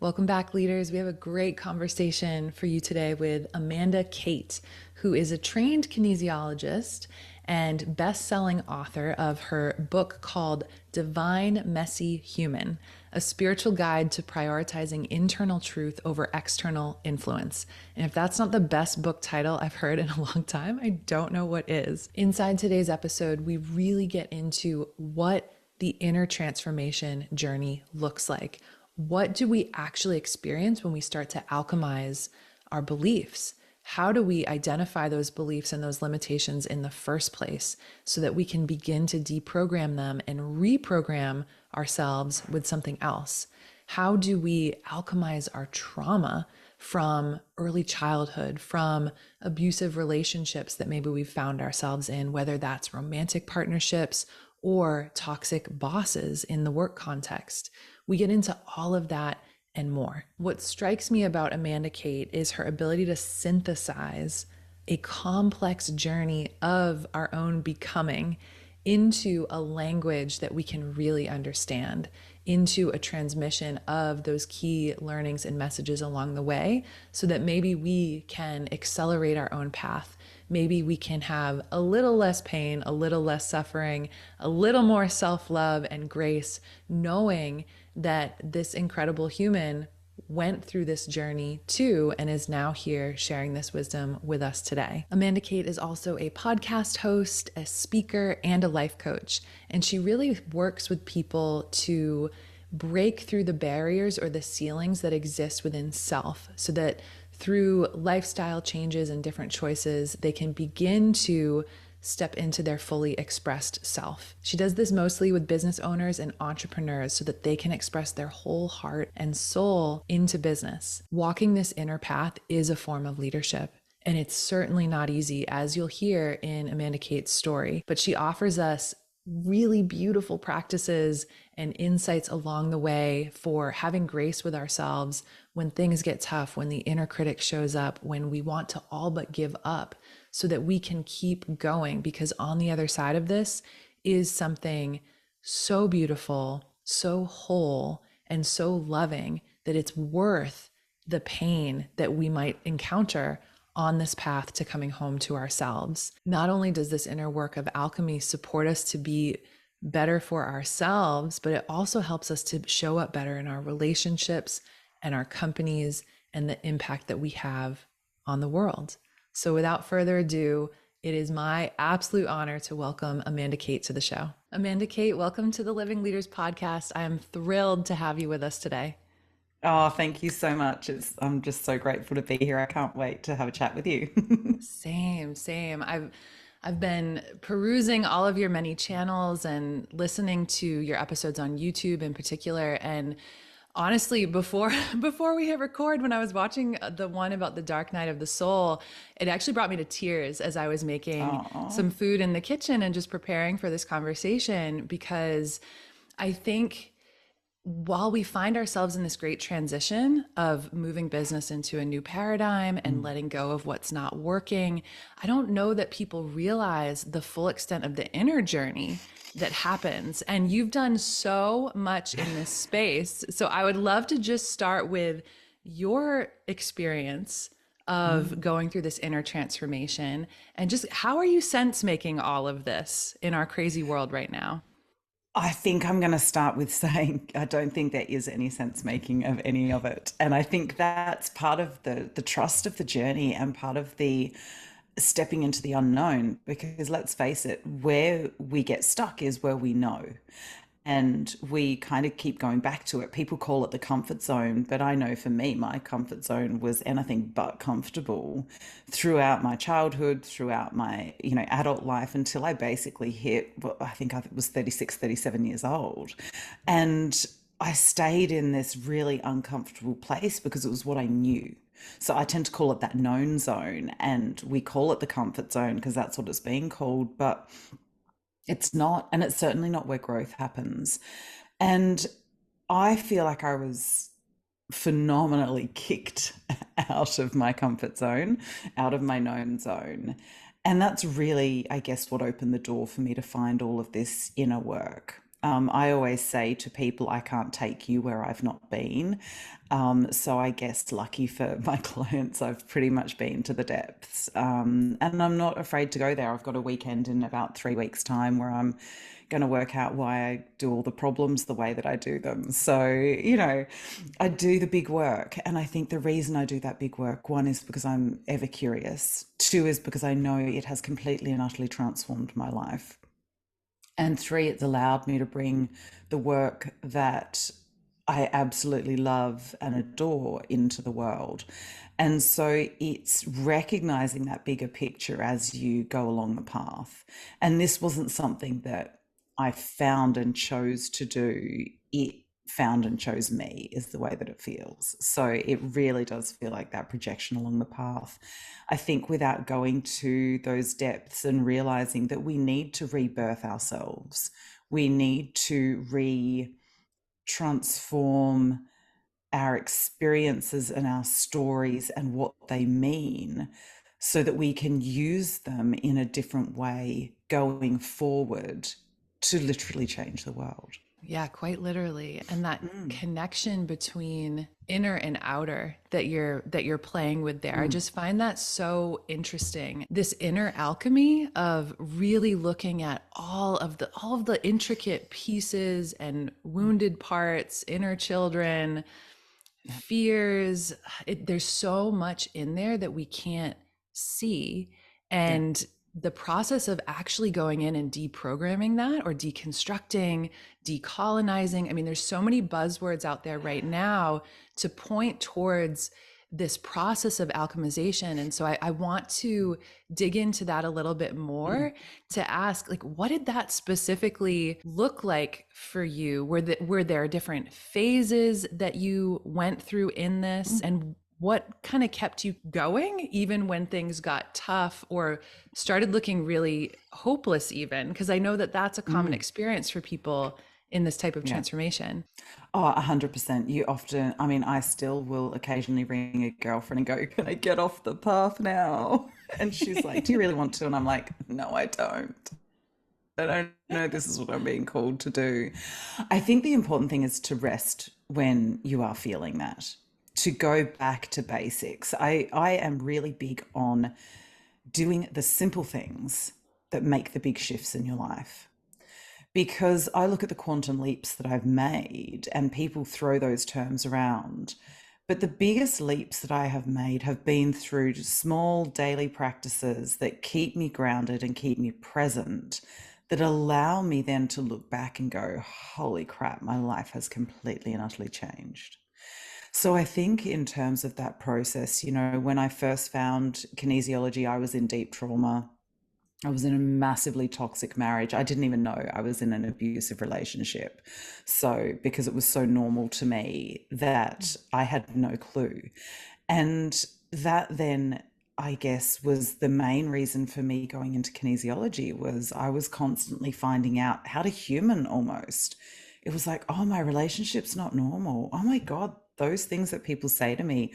Welcome back, leaders. We have a great conversation for you today with Amanda Kate, who is a trained kinesiologist and best-selling author of her book called Divine Messy Human, a spiritual guide to prioritizing internal truth over external influence. And if that's not the best book title I've heard in a long time, I don't know what is. Inside today's episode, we really get into what the inner transformation journey looks like. What do we actually experience when we start to alchemize our beliefs? How do we identify those beliefs and those limitations in the first place so that we can begin to deprogram them and reprogram ourselves with something else? How do we alchemize our trauma from early childhood, from abusive relationships that maybe we've found ourselves in, whether that's romantic partnerships or toxic bosses in the work context? We get into all of that and more. What strikes me about Amanda Kate is her ability to synthesize a complex journey of our own becoming into a language that we can really understand, into a transmission of those key learnings and messages along the way, so that maybe we can accelerate our own path. Maybe we can have a little less pain, a little less suffering, a little more self-love and grace, knowing that this incredible human went through this journey too and is now here sharing this wisdom with us today. Amanda Kate is also a podcast host, a speaker, and a life coach. And she really works with people to break through the barriers or the ceilings that exist within self, so that through lifestyle changes and different choices, they can begin to step into their fully expressed self. She does this mostly with business owners and entrepreneurs so that they can express their whole heart and soul into business. Walking this inner path is a form of leadership, and it's certainly not easy, as you'll hear in Amanda Kate's story, but she offers us really beautiful practices and insights along the way for having grace with ourselves when things get tough, when the inner critic shows up, when we want to all but give up, so that we can keep going, because on the other side of this is something so beautiful, so whole, and so loving that it's worth the pain that we might encounter on this path to coming home to ourselves. Not only does this inner work of alchemy support us to be better for ourselves, but it also helps us to show up better in our relationships and our companies and the impact that we have on the world. So without further ado, it is my absolute honor to welcome Amanda Kate to the show. Amanda Kate, welcome to the Living Leaders Podcast. I am thrilled to have you with us today. Oh, thank you so much. I'm just so grateful to be here. I can't wait to have a chat with you. Same. I've been perusing all of your many channels and listening to your episodes on YouTube in particular. And honestly, before we hit record, when I was watching the one about the dark night of the soul, it actually brought me to tears as I was making Oh, some food in the kitchen and just preparing for this conversation, because I think while we find ourselves in this great transition of moving business into a new paradigm and letting go of what's not working, I don't know that people realize the full extent of the inner journey that happens. And you've done so much in this space. So I would love to just start with your experience of going through this inner transformation, and just how are you sense making all of this in our crazy world right now? I think I'm going to start with saying I don't think there is any sense making of any of it. And I think that's part of the trust of the journey and part of the stepping into the unknown, because let's face it, where we get stuck is where we know. And we kind of keep going back to it. People call it the comfort zone, but I know for me, my comfort zone was anything but comfortable throughout my childhood, throughout my, adult life, until I basically hit, well, I think I was 36, 37 years old. And I stayed in this really uncomfortable place because it was what I knew. So I tend to call it that known zone, and we call it the comfort zone because that's what it's being called. But it's not, and it's certainly not where growth happens. And I feel like I was phenomenally kicked out of my comfort zone, out of my known zone. And that's really, I guess, what opened the door for me to find all of this inner work. I always say to people, I can't take you where I've not been. So I guess lucky for my clients, I've pretty much been to the depths. And I'm not afraid to go there. I've got a weekend in about 3 weeks' time where I'm going to work out why I do all the problems the way that I do them. So, I do the big work. And I think the reason I do that big work, one is because I'm ever curious. Two is because I know it has completely and utterly transformed my life. And three, it's allowed me to bring the work that I absolutely love and adore into the world. And so it's recognizing that bigger picture as you go along the path. And this wasn't something that I found and chose to do. It found and chose me, is the way that it feels. So it really does feel like that projection along the path. I think without going to those depths and realizing that we need to rebirth ourselves, we need to transform our experiences and our stories and what they mean so that we can use them in a different way going forward to literally change the world. Yeah, quite literally. And that Mm, connection between inner and outer that you're playing with there. I mm, just find that so interesting. This inner alchemy of really looking at all of the intricate pieces and wounded parts, inner children, yeah, fears. There's so much in there that we can't see. yeah. And the process of actually going in and deprogramming that or deconstructing, decolonizing. I mean, there's so many buzzwords out there right now to point towards this process of alchemization. And so I want to dig into that a little bit Mm, more to ask, like, what did that specifically look like for you? Were there different phases that you went through in this? mm, And what kind of kept you going even when things got tough or started looking really hopeless even? Because I know that that's a common mm. experience for people in this type of Yeah. transformation. Oh, 100%. You often, I mean, I still will occasionally ring a girlfriend and go, "Can I get off the path now?" And she's like, "Do you really want to?" And I'm like, "No, I don't. I don't know this is what I'm being called to do." I think the important thing is to rest when you are feeling that, to go back to basics. I am really big on doing the simple things that make the big shifts in your life. Because I look at the quantum leaps that I've made, and people throw those terms around. But the biggest leaps that I have made have been through small daily practices that keep me grounded and keep me present, that allow me then to look back and go, holy crap, my life has completely and utterly changed. So I think in terms of that process, when I first found kinesiology, I was in deep trauma. I was in a massively toxic marriage. I didn't even know I was in an abusive relationship. So, because it was so normal to me that I had no clue. And that then, I guess, was the main reason for me going into kinesiology was I was constantly finding out how to human almost. It was like, oh, my relationship's not normal. Oh my God, those things that people say to me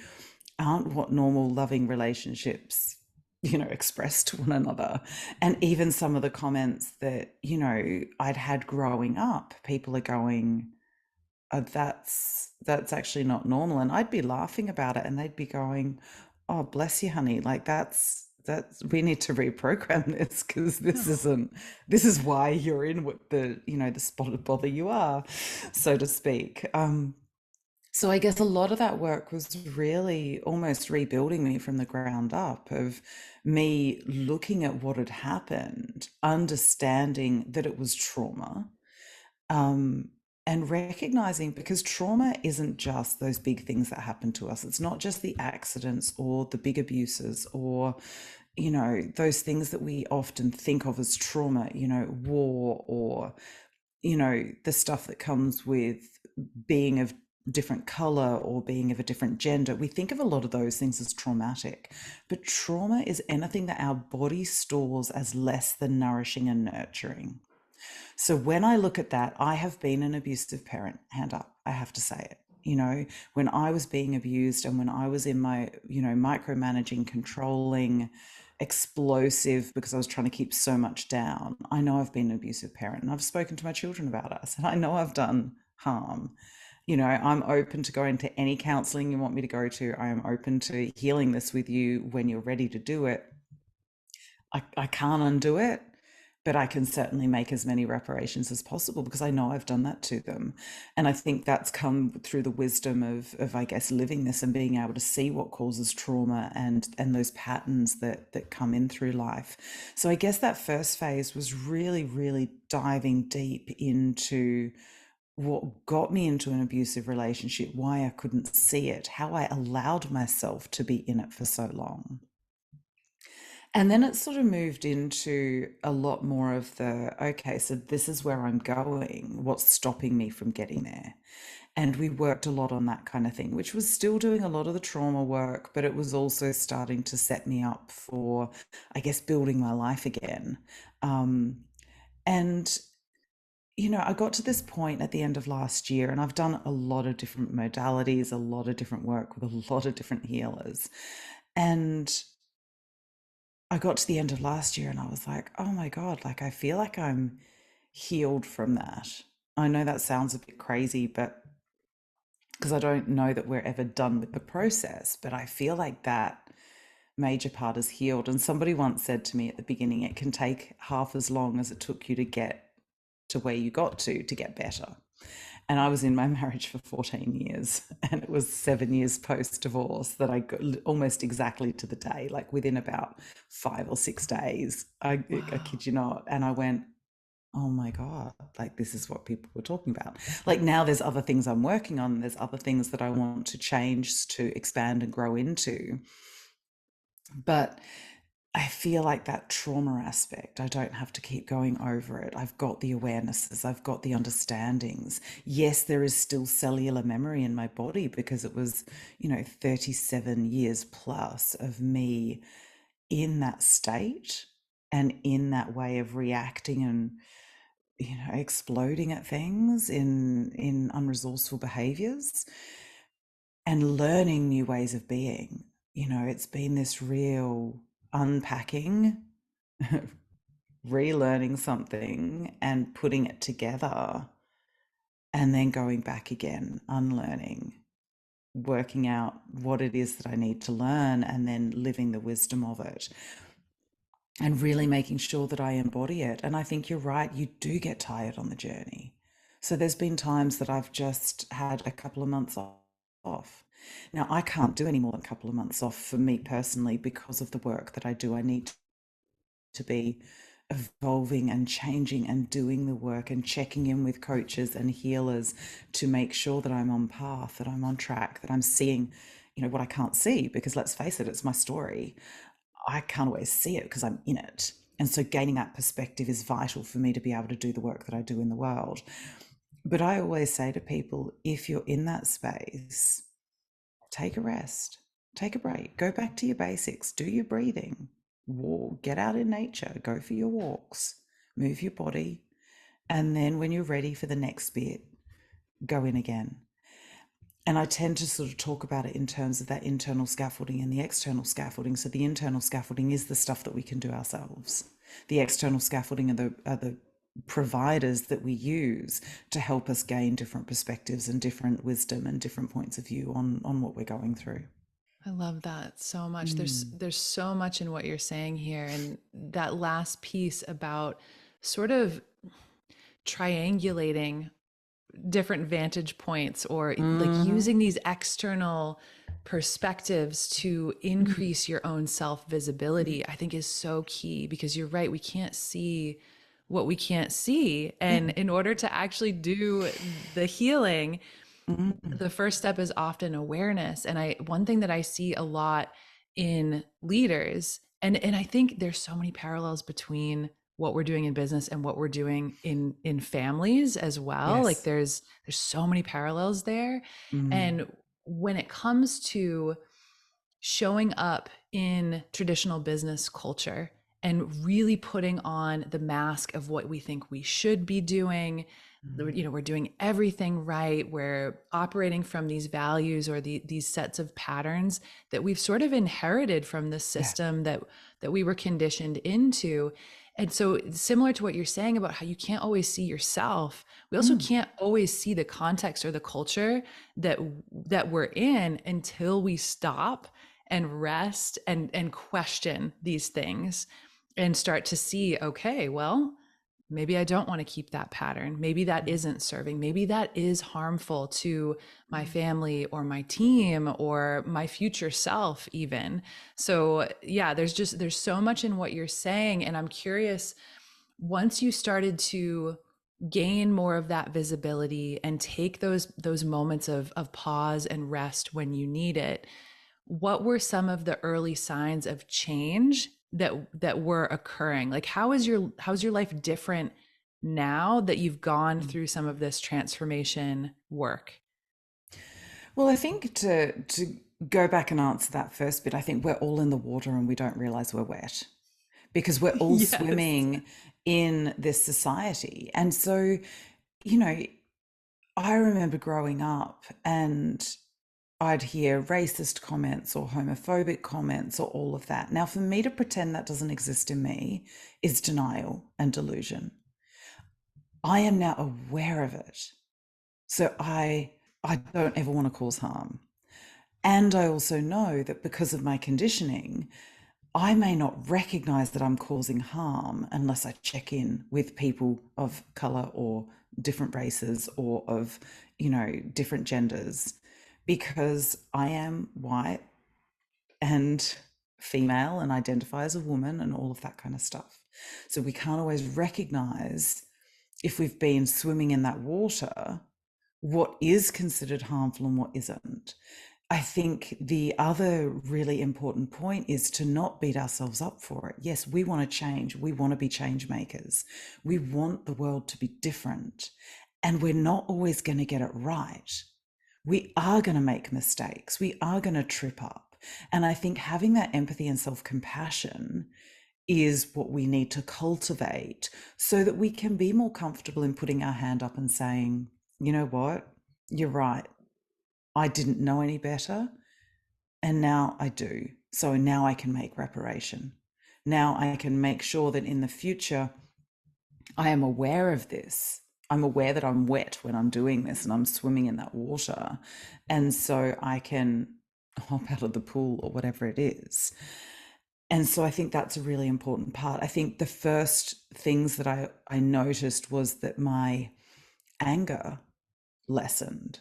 aren't what normal loving relationships express to one another. And even some of the comments that I'd had growing up, people are going, oh, that's actually not normal, and I'd be laughing about it and they'd be going, oh, bless you, honey, like that's we need to reprogram this because this is why you're in what the spot of bother you are, so to speak. So I guess a lot of that work was really almost rebuilding me from the ground up, of me looking at what had happened, understanding that it was trauma, um, and recognizing, because trauma isn't just those big things that happen to us. It's not just the accidents or the big abuses or, those things that we often think of as trauma, war, or the stuff that comes with being of different color or being of a different gender. We think of a lot of those things as traumatic, but trauma is anything that our body stores as less than nourishing and nurturing. So when I look at that, I have been an abusive parent, hand up, I have to say it. When I was being abused and when I was in my, micromanaging, controlling, explosive because I was trying to keep so much down. I know I've been an abusive parent and I've spoken to my children about it. I said, I know I've done harm. I'm open to going to any counseling you want me to go to. I am open to healing this with you when you're ready to do it. I can't undo it, but I can certainly make as many reparations as possible because I know I've done that to them. And I think that's come through the wisdom of I guess, living this and being able to see what causes trauma and those patterns that come in through life. So I guess that first phase was really, really diving deep into what got me into an abusive relationship, why I couldn't see it, how I allowed myself to be in it for so long. And then it sort of moved into a lot more of the, okay, so this is where I'm going. What's stopping me from getting there? And we worked a lot on that kind of thing, which was still doing a lot of the trauma work, but it was also starting to set me up for, I guess, building my life again. And I got to this point at the end of last year, and I've done a lot of different modalities, a lot of different work with a lot of different healers. And I got to the end of last year and I was like, oh my God, like I feel like I'm healed from that. I know that sounds a bit crazy, but because I don't know that we're ever done with the process, but I feel like that major part is healed. And somebody once said to me at the beginning, it can take half as long as it took you to get to where you got to get better. And I was in my marriage for 14 years, and it was 7 years post divorce that I got almost exactly to the day, like within about 5 or 6 days. I Wow. kid you not. And I went, oh my God, like this is what people were talking about. Like now there's other things I'm working on, there's other things that I want to change, to expand and grow into. But I feel like that trauma aspect, I don't have to keep going over it. I've got the awarenesses, I've got the understandings. Yes, there is still cellular memory in my body because it was, 37 years plus of me in that state and in that way of reacting and, exploding at things in unresourceful behaviors and learning new ways of being. It's been this real unpacking, relearning something and putting it together, and then going back again, unlearning, working out what it is that I need to learn, and then living the wisdom of it and really making sure that I embody it. And I think you're right, you do get tired on the journey. So there's been times that I've just had a couple of months off. Now, I can't do any more than a couple of months off for me personally because of the work that I do. I need to be evolving and changing and doing the work and checking in with coaches and healers to make sure that I'm on path, that I'm on track, that I'm seeing, what I can't see, because let's face it, it's my story. I can't always see it because I'm in it. And so gaining that perspective is vital for me to be able to do the work that I do in the world. But I always say to people, if you're in that space, take a rest, take a break, go back to your basics, do your breathing, walk, get out in nature, go for your walks, move your body. And then when you're ready for the next bit, go in again. And I tend to sort of talk about it in terms of that internal scaffolding and the external scaffolding. So the internal scaffolding is the stuff that we can do ourselves. The external scaffolding are the providers that we use to help us gain different perspectives and different wisdom and different points of view on what we're going through. I love that so much. Mm. There's so much in what you're saying here, and that last piece about sort of triangulating different vantage points, or like Mm-hmm. using these external perspectives to increase your own self visibility, I think is so key, because you're right, we can't see what we can't see. And Yeah. in order to actually do the healing, Mm-hmm. the first step is often awareness. And one thing that I see a lot in leaders, and I think there's so many parallels between what we're doing in business and what we're doing in families as well. Like Yes. there's so many parallels there. Mm. And when it comes to showing up in traditional business culture and really putting on the mask of what we think we should be doing. You know, we're doing everything right. We're operating from these values or these sets of patterns that we've sort of inherited from the Yeah. system that we were conditioned into. And so, similar to what you're saying about how you can't always see yourself, we also Mm. can't always see the context or the culture that we're in until we stop and rest and question these things and start to see, okay, well, maybe I don't want to keep that pattern. Maybe that isn't serving. Maybe that is harmful to my family or my team or my future self even. So, yeah, there's so much in what you're saying, and I'm curious, once you started to gain more of that visibility and take those moments of pause and rest when you need it, what were some of the early signs of change that were occurring? Like, how's your life different now that you've gone Mm. through some of this transformation work? Well, I think to go back and answer that first bit, I think we're all in the water and we don't realize we're wet because we're all Yes. swimming in this society. And so, you know, I remember growing up and I'd hear racist comments or homophobic comments or all of that. Now, for me to pretend that doesn't exist in me is denial and delusion. I am now aware of it. So I don't ever want to cause harm. And I also know that because of my conditioning, I may not recognize that I'm causing harm unless I check in with people of color or different races or of, different genders, because I am white and female and identify as a woman and all of that kind of stuff. So we can't always recognize, if we've been swimming in that water, what is considered harmful and what isn't. I think the other really important point is to not beat ourselves up for it. Yes, we want to change. We want to be change makers. We want the world to be different. And we're not always going to get it right. We are going to make mistakes. We are going to trip up. And I think having that empathy and self compassion is what we need to cultivate so that we can be more comfortable in putting our hand up and saying, you know what, you're right. I didn't know any better. And now I do. So now I can make reparation. Now I can make sure that in the future, I am aware of this. I'm aware that I'm wet when I'm doing this and I'm swimming in that water. And so I can hop out of the pool or whatever it is. And so I think that's a really important part. I think the first things that I noticed was that my anger lessened.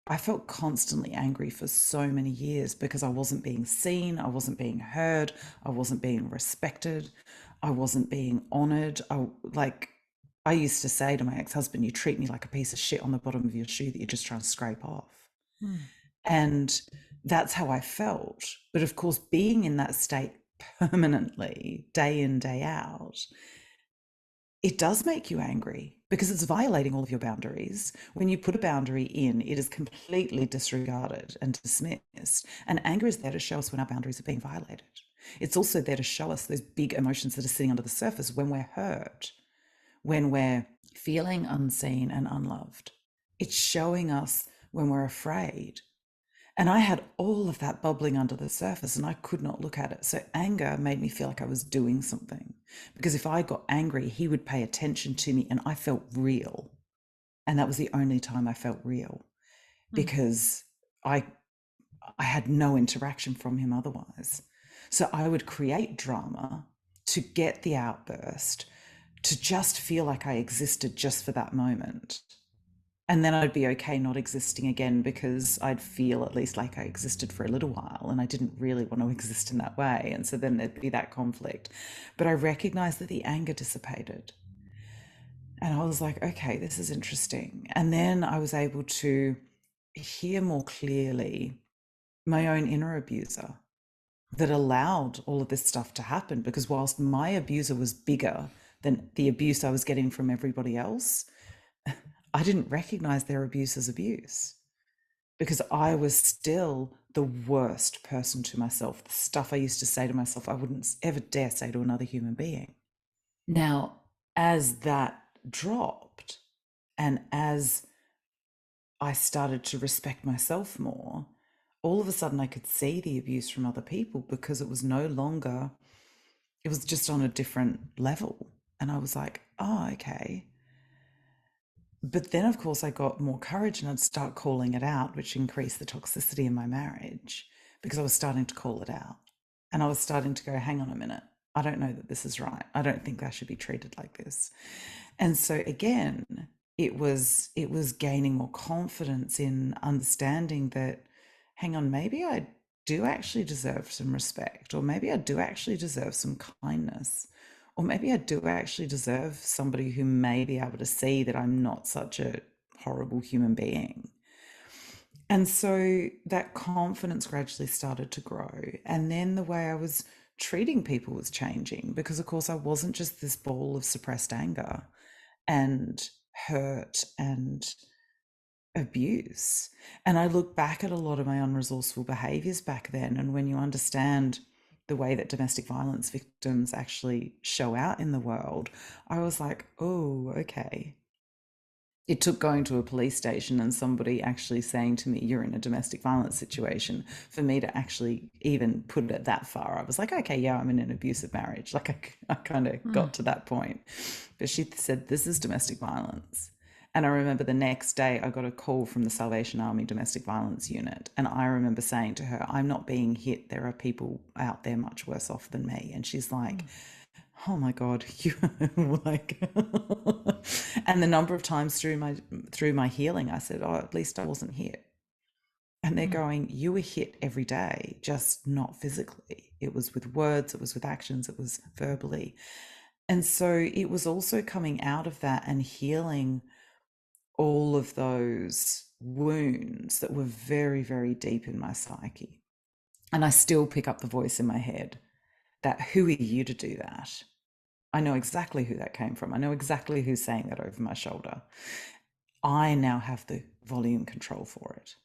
I felt constantly angry for so many years because I wasn't being seen, I wasn't being heard, I wasn't being respected, I wasn't being honored. I used to say to my ex-husband, you treat me like a piece of shit on the bottom of your shoe that you're just trying to scrape off. Hmm. And that's how I felt. But of course, being in that state permanently, day in, day out, it does make you angry because it's violating all of your boundaries. When you put a boundary in, it is completely disregarded and dismissed. And anger is there to show us when our boundaries are being violated. It's also there to show us those big emotions that are sitting under the surface when we're hurt, when we're feeling unseen and unloved. It's showing us when we're afraid. And I had all of that bubbling under the surface and I could not look at it. So anger made me feel like I was doing something, because if I got angry, he would pay attention to me and I felt real. And that was the only time I felt real, Hmm. because I I had no interaction from him otherwise. So I would create drama to get the outburst, to just feel like I existed just for that moment. And then I'd be okay not existing again because I'd feel at least like I existed for a little while and I didn't really want to exist in that way. And so then there'd be that conflict. But I recognized that the anger dissipated. And I was like, okay, this is interesting. And then I was able to hear more clearly my own inner abuser that allowed all of this stuff to happen. Because whilst my abuser was bigger than the abuse I was getting from everybody else, I didn't recognize their abuse as abuse because I was still the worst person to myself, the stuff I used to say to myself, I wouldn't ever dare say to another human being. Now, as that dropped and as I started to respect myself more, all of a sudden I could see the abuse from other people because it was no longer, it was just on a different level. And I was like, oh, okay. But then, of course, I got more courage and I'd start calling it out, which increased the toxicity in my marriage because I was starting to call it out. And I was starting to go, hang on a minute. I don't know that this is right. I don't think I should be treated like this. And so again, it was gaining more confidence in understanding that, hang on, maybe I do actually deserve some respect, or maybe I do actually deserve some kindness, or maybe I do actually deserve somebody who may be able to see that I'm not such a horrible human being. And so that confidence gradually started to grow. And then the way I was treating people was changing because, of course, I wasn't just this ball of suppressed anger and hurt and abuse. And I look back at a lot of my unresourceful behaviors back then. And when you understand the way that domestic violence victims actually show out in the world, I was like, oh, okay. It took going to a police station and somebody actually saying to me, you're in a domestic violence situation, for me to actually even put it that far. I was like, okay, yeah, I'm in an abusive marriage. Like I kind of Mm. got to that point. But she said, this is domestic violence. And I remember the next day I got a call from the Salvation Army domestic violence unit. And I remember saying to her, I'm not being hit. There are people out there much worse off than me. And she's like, Mm. oh my god, you like and the number of times through my healing I said, oh, at least I wasn't hit. And they're Mm. going, you were hit every day, just not physically. It was with words, it was with actions, it was verbally. And so it was also coming out of that and healing all of those wounds that were very, very deep in my psyche. And I still pick up the voice in my head that, who are you to do that? I know exactly who that came from. I know exactly who's saying that over my shoulder. I now have the volume control for it.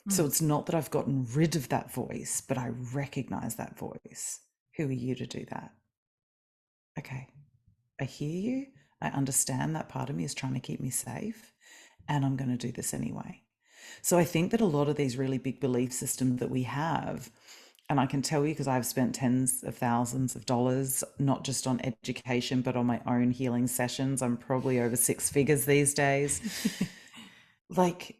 So Mm. it's not that I've gotten rid of that voice, but I recognize that voice. Who are you to do that? Okay, I hear you. I understand that part of me is trying to keep me safe, and I'm going to do this anyway. So I think that a lot of these really big belief systems that we have, and I can tell you because I've spent tens of thousands of dollars, not just on education, but on my own healing sessions. I'm probably over six figures these days. Like,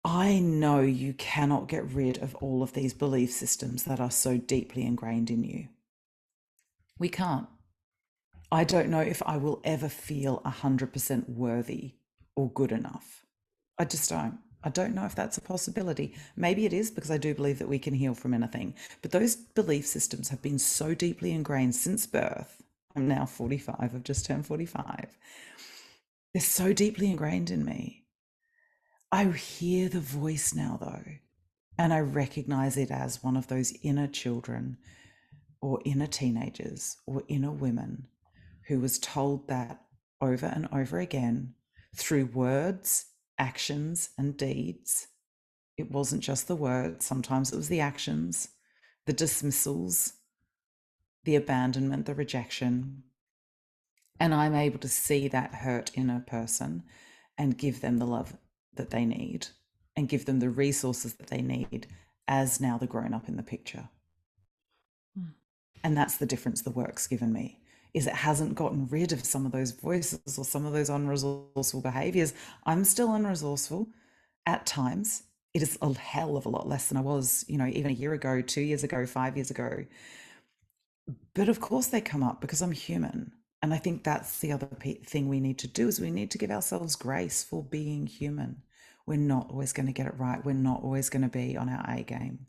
I know you cannot get rid of all of these belief systems that are so deeply ingrained in you. We can't. I don't know if I will ever feel 100% worthy or good enough. I just don't. I don't know if that's a possibility. Maybe it is because I do believe that we can heal from anything. But those belief systems have been so deeply ingrained since birth. I'm now 45, I've just turned 45. They're so deeply ingrained in me. I hear the voice now, though, and I recognize it as one of those inner children or inner teenagers or inner women who was told that over and over again through words, actions, and deeds. It wasn't just the words, sometimes it was the actions, the dismissals, the abandonment, the rejection. And I'm able to see that hurt in a person and give them the love that they need and give them the resources that they need as now the grown up in the picture. Mm. And that's the difference the work's given me, is it hasn't gotten rid of some of those voices or some of those unresourceful behaviors. I'm still unresourceful at times. It is a hell of a lot less than I was, even a year ago, 2 years ago, 5 years ago. But of course they come up because I'm human. And I think that's the other thing we need to do is we need to give ourselves grace for being human. We're not always going to get it right. We're not always going to be on our A game.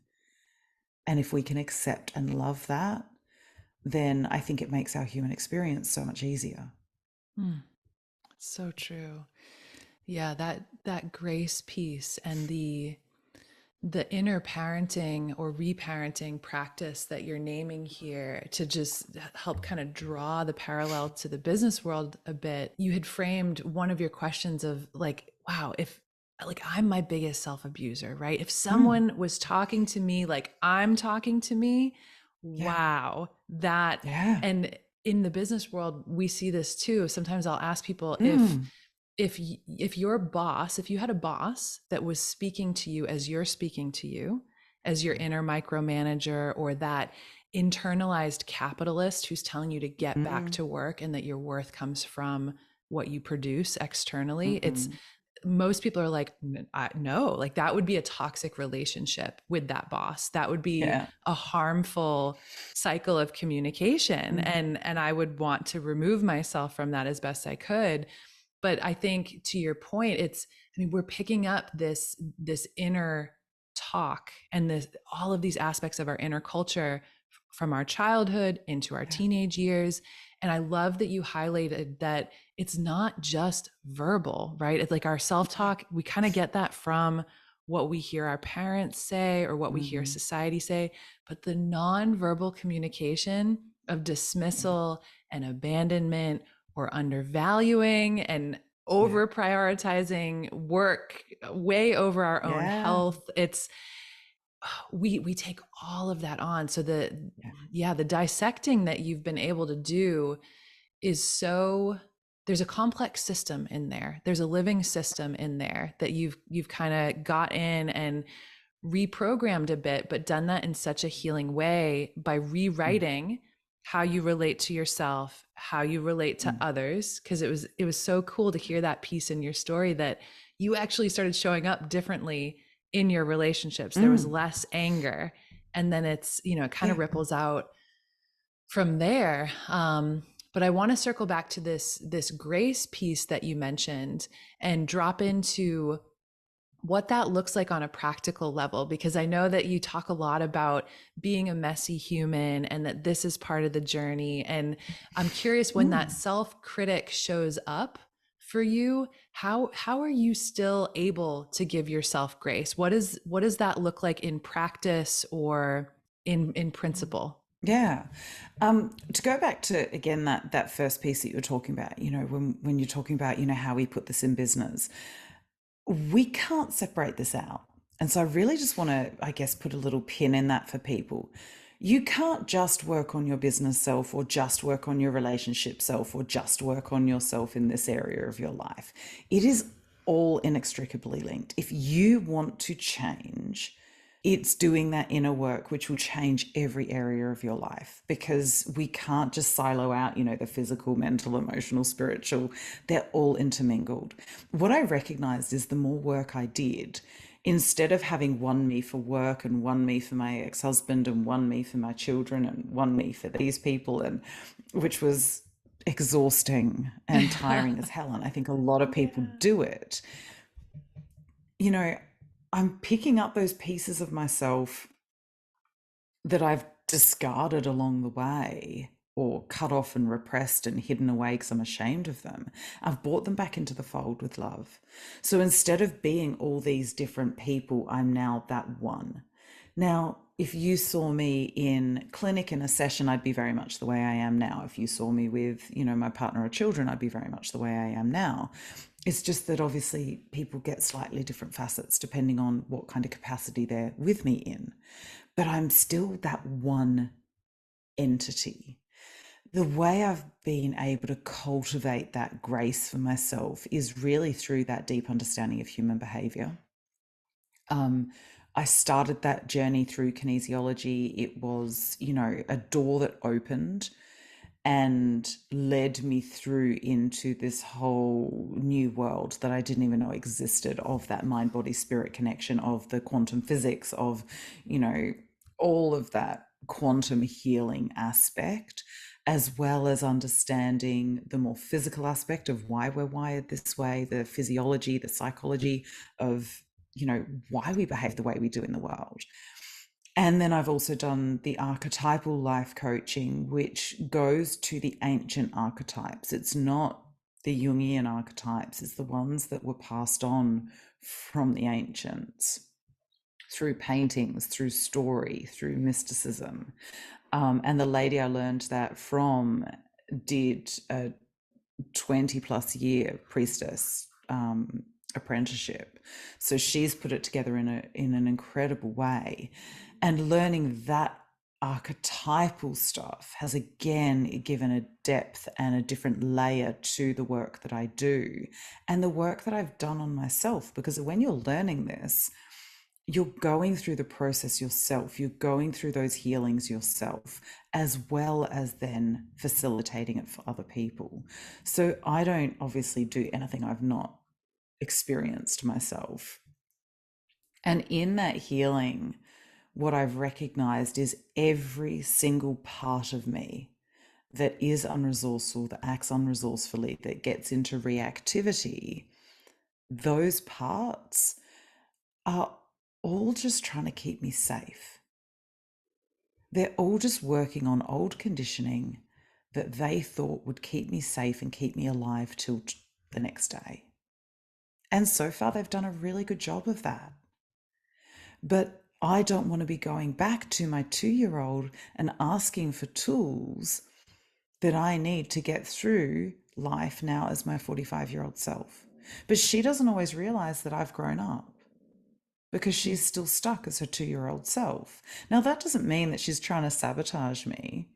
And if we can accept and love that, then I think it makes our human experience so much easier. Mm. So true. Yeah, that grace piece and the inner parenting or reparenting practice that you're naming here to just help kind of draw the parallel to the business world a bit. You had framed one of your questions of like, wow, if like I'm my biggest self abuser, right? If Mm. someone was talking to me like I'm talking to me, Yeah. wow, that. Yeah. And in the business world, we see this too. Sometimes I'll ask people Mm. if your boss, if you had a boss that was speaking to you as you're speaking to you, as your inner micromanager, or that internalized capitalist who's telling you to get back Mm. to work and that your worth comes from what you produce externally, it's Mm. most people are like, no, like that would be a toxic relationship with that boss. That would be Yeah. a harmful cycle of communication. Mm. And I would want to remove myself from that as best I could. But I think to your point, I mean, we're picking up this inner talk and this all of these aspects of our inner culture from our childhood into our Yeah. teenage years. And I love that you highlighted that it's not just verbal, right? It's like our self-talk, we kind of get that from what we hear our parents say or what we hear Mm. society say, but the non-verbal communication of Yeah. dismissal and abandonment or undervaluing and Yeah. over prioritizing work way over our own Yeah. health, it's we take all of that on. So Yeah. the dissecting that you've been able to do is so, there's a complex system in there, there's a living system in there that you've kind of got in and reprogrammed a bit, but done that in such a healing way by Mm. rewriting how you relate to yourself, how you relate to Mm. others. Because it was so cool to hear that piece in your story that you actually started showing up differently in your relationships. There was Mm. less anger, and then it kind of Yeah. ripples out from there. But I want to circle back to this grace piece that you mentioned and drop into what that looks like on a practical level, because I know that you talk a lot about being a messy human and that this is part of the journey. And I'm curious, when that Mm. self-critic shows up for you, how are you still able to give yourself grace? What does that look like in practice or in principle? Yeah. To go back to again that first piece that you were talking about, when you're talking about, how we put this in business, we can't separate this out. And so I really just want to, I guess, put a little pin in that for people. You can't just work on your business self or just work on your relationship self or just work on yourself in this area of your life. It is all inextricably linked. If you want to change, it's doing that inner work, which will change every area of your life, because we can't just silo out, the physical, mental, emotional, spiritual. They're all intermingled. What I recognized is the more work I did, instead of having one me for work and one me for my ex-husband and one me for my children and one me for these people, and which was exhausting and tiring as hell. And I think a lot of people Yeah. do it. You know, I'm picking up those pieces of myself that I've discarded along the way or cut off and repressed and hidden away because I'm ashamed of them. I've brought them back into the fold with love. So instead of being all these different people, I'm now that one. Now, if you saw me in clinic in a session, I'd be very much the way I am now. If you saw me with, my partner or children, I'd be very much the way I am now. It's just that obviously people get slightly different facets depending on what kind of capacity they're with me in. But I'm still that one entity. The way I've been able to cultivate that grace for myself is really through that deep understanding of human behavior. I started that journey through kinesiology. It was, a door that opened and led me through into this whole new world that I didn't even know existed, of that mind body spirit connection, of the quantum physics, of, you know, all of that quantum healing aspect, as well as understanding the more physical aspect of why we're wired this way, the physiology, the psychology of, why we behave the way we do in the world. And then I've also done the archetypal life coaching, which goes to the ancient archetypes. It's not the Jungian archetypes, it's the ones that were passed on from the ancients through paintings, through story, through mysticism. And the lady I learned that from did a 20 plus year priestess apprenticeship. So she's put it together in an incredible way. And learning that archetypal stuff has again given a depth and a different layer to the work that I do and the work that I've done on myself. Because when you're learning this, you're going through the process yourself, you're going through those healings yourself, as well as then facilitating it for other people. So I don't obviously do anything I've not experienced myself. And in that healing, what I've recognized is every single part of me that is unresourceful, that acts unresourcefully, that gets into reactivity, those parts are all just trying to keep me safe. They're all just working on old conditioning that they thought would keep me safe and keep me alive till the next day. And so far, they've done a really good job of that. But I don't want to be going back to my 2-year-old and asking for tools that I need to get through life now as my 45-year-old self. But she doesn't always realize that I've grown up because she's still stuck as her 2-year-old self. Now, that doesn't mean that she's trying to sabotage me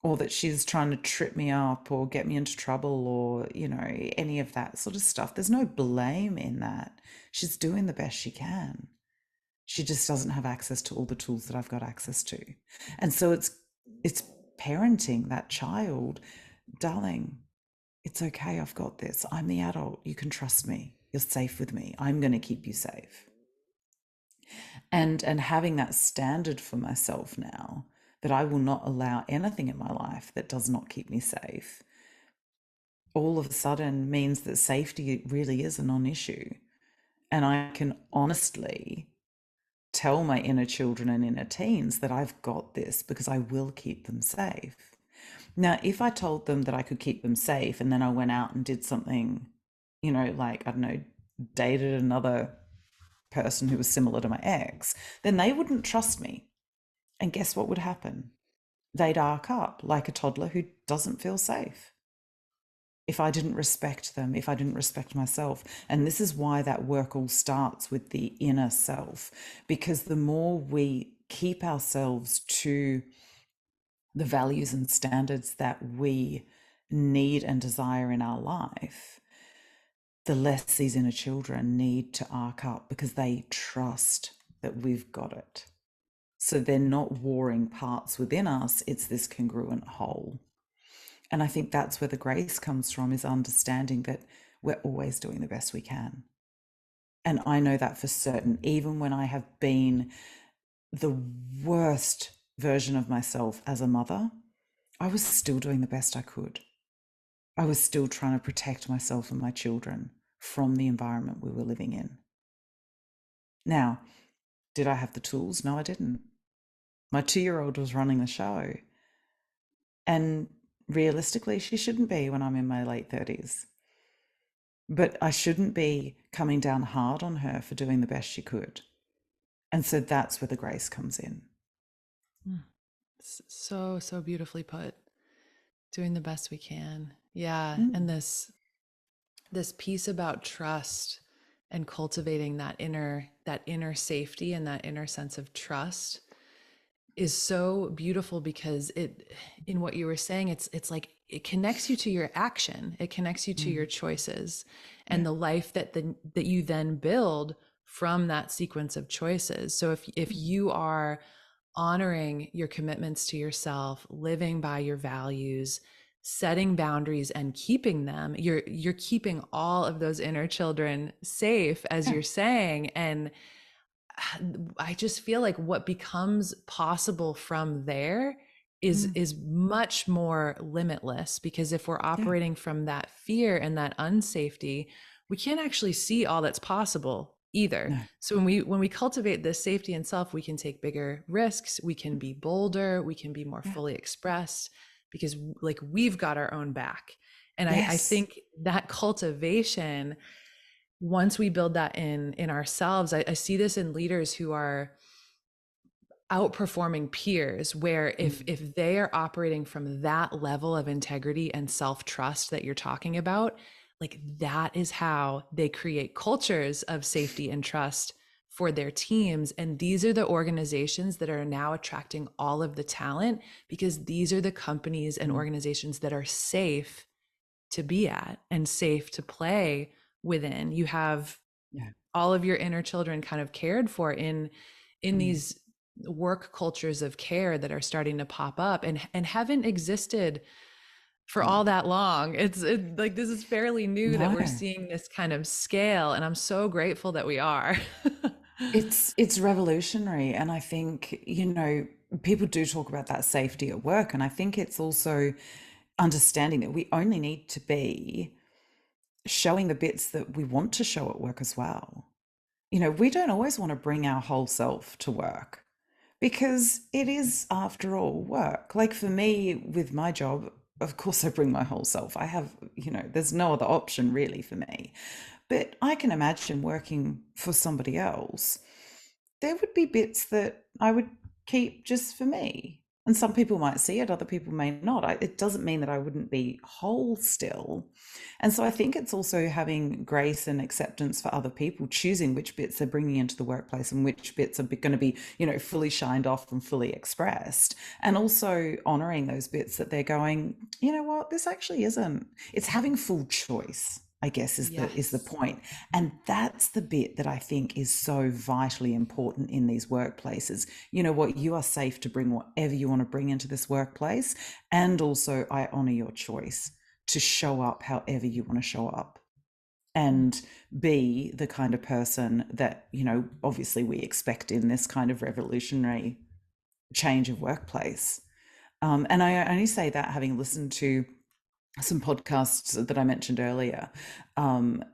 or that she's trying to trip me up or get me into trouble or, any of that sort of stuff. There's no blame in that. She's doing the best she can. She just doesn't have access to all the tools that I've got access to. And so it's parenting that child, darling, it's okay, I've got this. I'm the adult. You can trust me. You're safe with me. I'm going to keep you safe. And having that standard for myself now that I will not allow anything in my life that does not keep me safe, all of a sudden means that safety really is a non-issue. And I can honestly tell my inner children and inner teens that I've got this because I will keep them safe. Now, if I told them that I could keep them safe and then I went out and did something, like, I don't know, dated another person who was similar to my ex, then they wouldn't trust me. And guess what would happen? They'd arc up like a toddler who doesn't feel safe. If I didn't respect them, if I didn't respect myself. And this is why that work all starts with the inner self, because the more we keep ourselves to the values and standards that we need and desire in our life, the less these inner children need to arc up because they trust that we've got it. So they're not warring parts within us, it's this congruent whole. And I think that's where the grace comes from, is understanding that we're always doing the best we can. And I know that for certain, even when I have been the worst version of myself as a mother, I was still doing the best I could. I was still trying to protect myself and my children from the environment we were living in. Now, did I have the tools? No, I didn't. My 2-year-old was running the show. And realistically, she shouldn't be when I'm in my late 30s. But I shouldn't be coming down hard on her for doing the best she could. And so that's where the grace comes in. So beautifully put. Doing the best we can. Yeah. And Mm. this piece about trust and cultivating that inner safety and that inner sense of trust is so beautiful, because in what you were saying, it's like it connects you to your action, it connects you to your Mm. choices and Yeah. the life that you then build from that sequence of choices. So if you are honoring your commitments to yourself, living by your values, setting boundaries and keeping them, you're keeping all of those inner children safe, as Yeah. you're saying. And I just feel like what becomes possible from there Mm. is much more limitless, because if we're Yeah. operating from that fear and that unsafety, we can't actually see all that's possible either. No. So when we cultivate this safety in self, we can take bigger risks, we can be bolder, we can be more Yeah. fully expressed, because like we've got our own back. And I Yes. think that cultivation, once we build that in ourselves, I see this in leaders who are outperforming peers, where Mm. if they are operating from that level of integrity and self-trust that you're talking about, like that is how they create cultures of safety and trust for their teams. And these are the organizations that are now attracting all of the talent, because these are the companies and Mm. organizations that are safe to be at and safe to play within. You have Yeah. all of your inner children kind of cared for in Mm. these work cultures of care that are starting to pop up and haven't existed for Mm. all that long. Like this is fairly new that No. we're seeing this kind of scale, and I'm so grateful that we are. It's revolutionary, and I think, people do talk about that safety at work, and I think it's also understanding that we only need to be showing the bits that we want to show at work as well. We don't always want to bring our whole self to work because it is, after all, work. Like for me, with my job, of course, I bring my whole self. I have, there's no other option really for me. But I can imagine working for somebody else, there would be bits that I would keep just for me. And some people might see it, other people may not. It doesn't mean that I wouldn't be whole still. And so I think it's also having grace and acceptance for other people, choosing which bits they're bringing into the workplace and which bits are going to be, fully shined off and fully expressed. And also honoring those bits that they're going, you know what, this actually isn't. It's having full choice, I guess, is the Yes. point. And that's the bit that I think is so vitally important in these workplaces. You know what, you are safe to bring whatever you want to bring into this workplace. And also, I honor your choice to show up however you want to show up and be the kind of person that, obviously we expect in this kind of revolutionary change of workplace. And I only say that having listened to some podcasts that I mentioned earlier, um,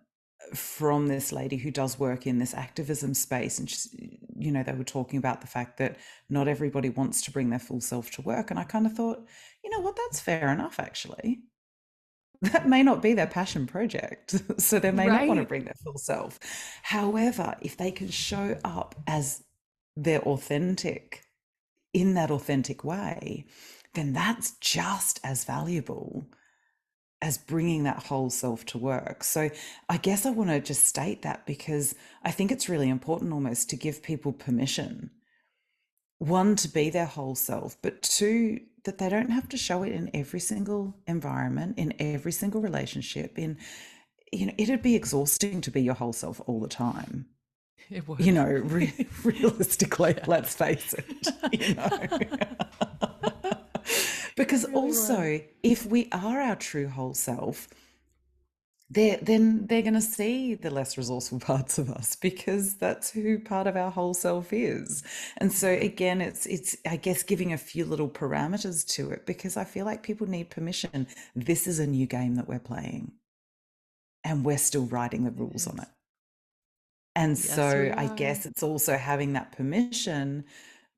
from this lady who does work in this activism space. And she's, they were talking about the fact that not everybody wants to bring their full self to work. And I kind of thought, you know what, that's fair enough, actually. That may not be their passion project. So they may not want to Right. bring their full self. However, if they can show up as their authentic, in that authentic way, then that's just as valuable as bringing that whole self to work. So I guess I want to just state that because I think it's really important almost to give people permission. One, to be their whole self, but two, that they don't have to show it in every single environment, in every single relationship. It'd be exhausting to be your whole self all the time. It would. Realistically, Yeah. let's face it. Because It really would. also, if we are our true whole self, then they're going to see the less resourceful parts of us because that's who part of our whole self is. And so again, it's I guess giving a few little parameters to it, because I feel like people need permission. This is a new game that we're playing, and we're still writing the It rules on it. is. And Yes, so we I are. guess it's also having that permission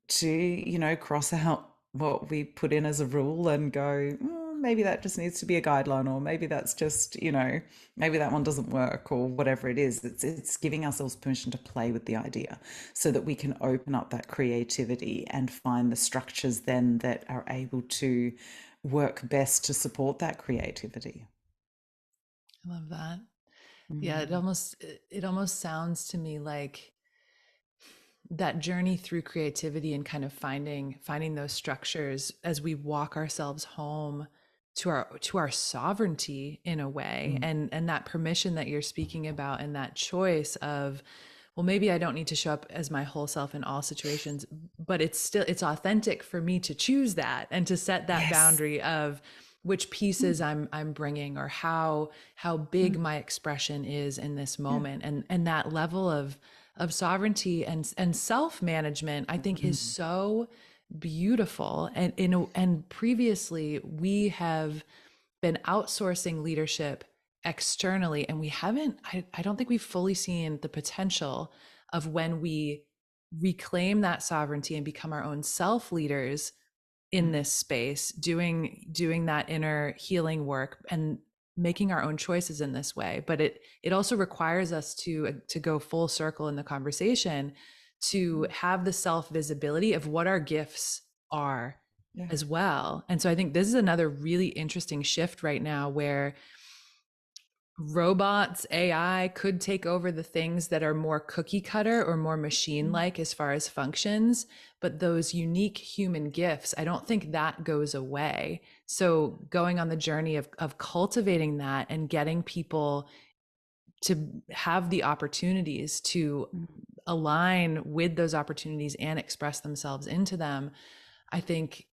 to, cross out what we put in as a rule and go, maybe that just needs to be a guideline, or maybe that's just, maybe that one doesn't work, or whatever it is. It's giving ourselves permission to play with the idea so that we can open up that creativity and find the structures then that are able to work best to support that creativity. I love that. Yeah, Mm. it almost sounds to me like that journey through creativity and kind of finding those structures as we walk ourselves home to our sovereignty in a way, Mm. and that permission that you're speaking about, and that choice of, well, maybe I don't need to show up as my whole self in all situations, but it's authentic for me to choose that and to set that Yes. boundary of which pieces Mm. I'm bringing, or how big Mm. my expression is in this Yeah. moment. And that level of sovereignty and self-management, I think, is Mm. so beautiful. And previously we have been outsourcing leadership externally, and we haven't, I don't think we've fully seen the potential of when we reclaim that sovereignty and become our own self leaders in Mm. this space, doing that inner healing work and making our own choices in this way. But it also requires us to go full circle in the conversation, to Mm. have the self visibility of what our gifts are Yeah. as well. And so I think this is another really interesting shift right now, where robots, AI could take over the things that are more cookie cutter or more machine like as far as functions. But those unique human gifts, I don't think that goes away. So going on the journey of cultivating that and getting people to have the opportunities to align with those opportunities and express themselves into them, I think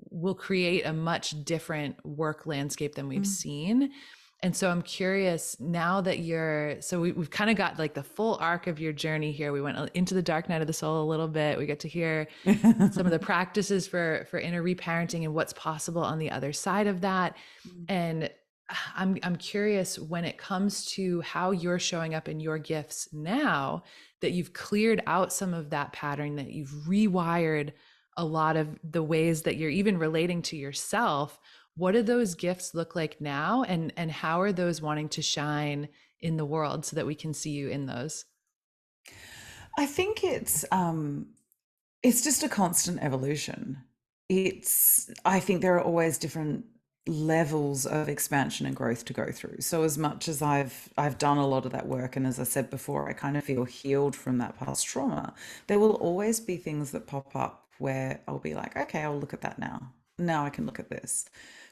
will create a much different work landscape than we've seen. And so I'm curious now that we've kind of got like the full arc of your journey here. We went into the dark night of the soul a little bit. We get to hear some of the practices for inner reparenting and what's possible on the other side of that. And I'm curious when it comes to how you're showing up in your gifts now that you've cleared out some of that pattern, that you've rewired a lot of the ways that you're even relating to yourself. What do those gifts look like now, and how are those wanting to shine in the world so that we can see you in those? I think it's just a constant evolution. I think there are always different levels of expansion and growth to go through. So as much as I've done a lot of that work, and as I said before, I kind of feel healed from that past trauma, there will always be things that pop up where I'll be like, okay, I'll look at that now. Now I can look at this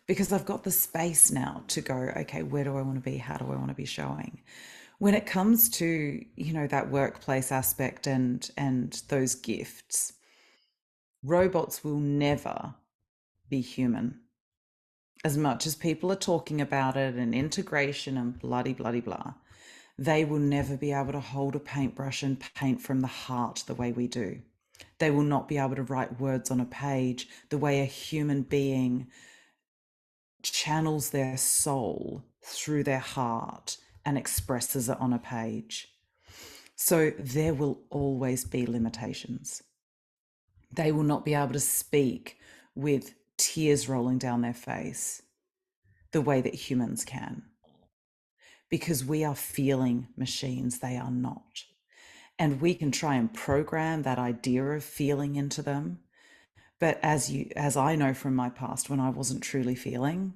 because I've got the space now to go, okay, where do I want to be? How do I want to be showing? When it comes to, that workplace aspect and those gifts, robots will never be human. As much as people are talking about it and integration and bloody, bloody, blah, they will never be able to hold a paintbrush and paint from the heart the way we do. They will not be able to write words on a page the way a human being channels their soul through their heart and expresses it on a page. So there will always be limitations. They will not be able to speak with tears rolling down their face the way that humans can, because we are feeling machines, they are not. And we can try and program that idea of feeling into them. But as I know from my past, when I wasn't truly feeling,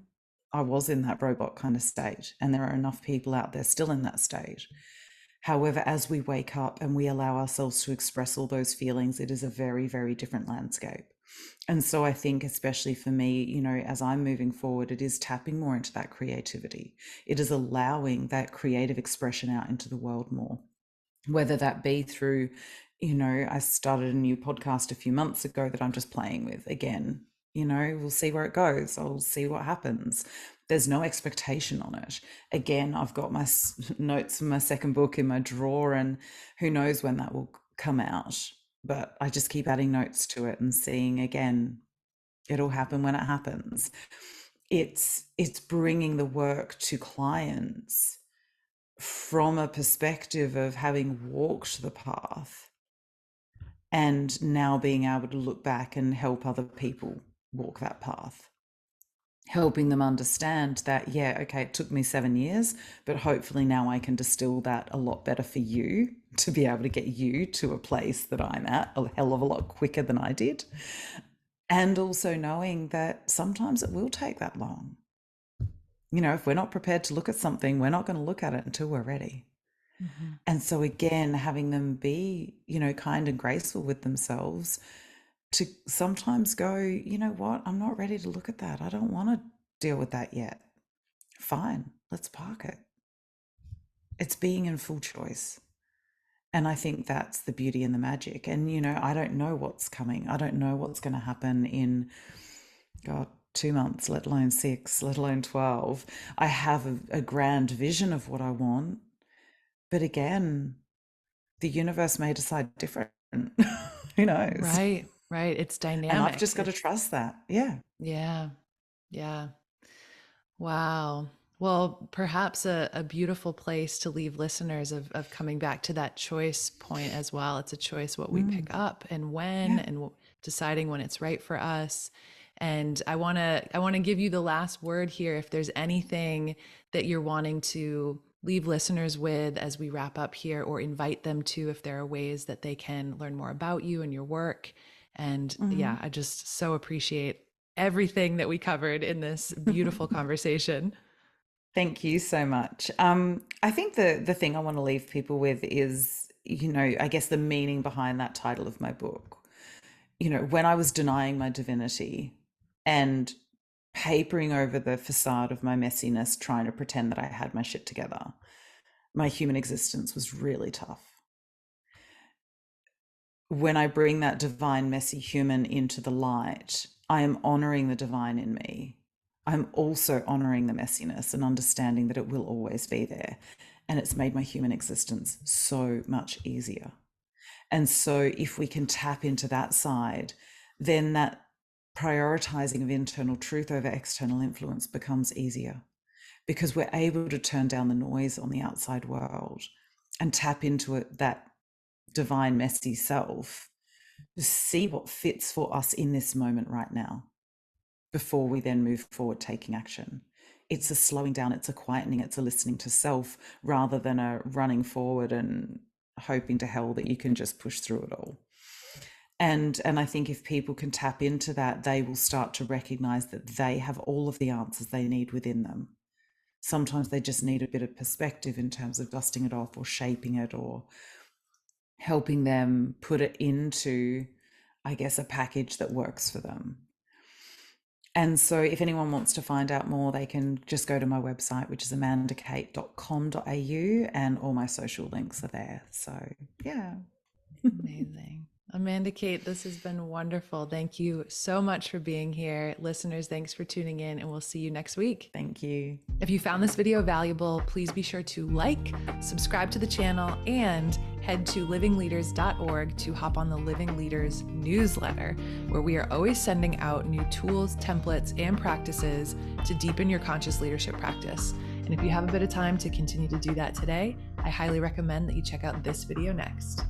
I was in that robot kind of state. And there are enough people out there still in that state. However, as we wake up and we allow ourselves to express all those feelings, it is a very, very different landscape. And so I think, especially for me, as I'm moving forward, it is tapping more into that creativity. It is allowing that creative expression out into the world more, whether that be through, I started a new podcast a few months ago that I'm just playing with again. We'll see where it goes. I'll see what happens. There's no expectation on it. Again, I've got my notes from my second book in my drawer, and who knows when that will come out. But I just keep adding notes to it and seeing, again, it'll happen when it happens. It's bringing the work to clients from a perspective of having walked the path and now being able to look back and help other people walk that path, helping them understand that, yeah, okay, it took me 7 years, but hopefully now I can distill that a lot better for you to be able to get you to a place that I'm at a hell of a lot quicker than I did. And also knowing that sometimes it will take that long. If we're not prepared to look at something, we're not going to look at it until we're ready. Mm-hmm. And so again, having them be, kind and graceful with themselves, to sometimes go, you know what, I'm not ready to look at that. I don't want to deal with that yet. Fine, let's park it. It's being in full choice. And I think that's the beauty and the magic. And, I don't know what's coming. I don't know what's going to happen in, God, 2 months, let alone 6, let alone 12. I have a grand vision of what I want. But again, the universe may decide different. Who knows? Right, right. It's And I've dynamic. just got to trust that. Yeah. Yeah, yeah. Wow. Well, perhaps a beautiful place to leave listeners of coming back to that choice point as well. It's a choice what we pick up and when, Yeah. and deciding when it's right for us. And I want to give you the last word here. If there's anything that you're wanting to leave listeners with as we wrap up here, or invite them to, if there are ways that they can learn more about you and your work. And yeah, I just so appreciate everything that we covered in this beautiful conversation. Thank you so much. I think the thing I want to leave people with is, I guess the meaning behind that title of my book. When I was denying my divinity and papering over the facade of my messiness, trying to pretend that I had my shit together, my human existence was really tough. When I bring that divine, messy human into the light, I am honoring the divine in me. I'm also honoring the messiness and understanding that it will always be there. And it's made my human existence so much easier. And so, if we can tap into that side, then that prioritizing of internal truth over external influence becomes easier because we're able to turn down the noise on the outside world and tap into it, that divine, messy self, to see what fits for us in this moment right now before we then move forward taking action. It's a slowing down, it's a quietening, it's a listening to self rather than a running forward and hoping to hell that you can just push through it all. And I think if people can tap into that, they will start to recognize that they have all of the answers they need within them. Sometimes they just need a bit of perspective in terms of dusting it off or shaping it or helping them put it into, I guess, a package that works for them. And so if anyone wants to find out more, they can just go to my website, which is amandakate.com.au, and all my social links are there. So, yeah. Amazing. Amanda Kate, this has been wonderful. Thank you so much for being here. Listeners, thanks for tuning in, and we'll see you next week. Thank you. If you found this video valuable, please be sure to like, subscribe to the channel, and head to livingleaders.org to hop on the Living Leaders newsletter, where we are always sending out new tools, templates, and practices to deepen your conscious leadership practice. And if you have a bit of time to continue to do that today, I highly recommend that you check out this video next.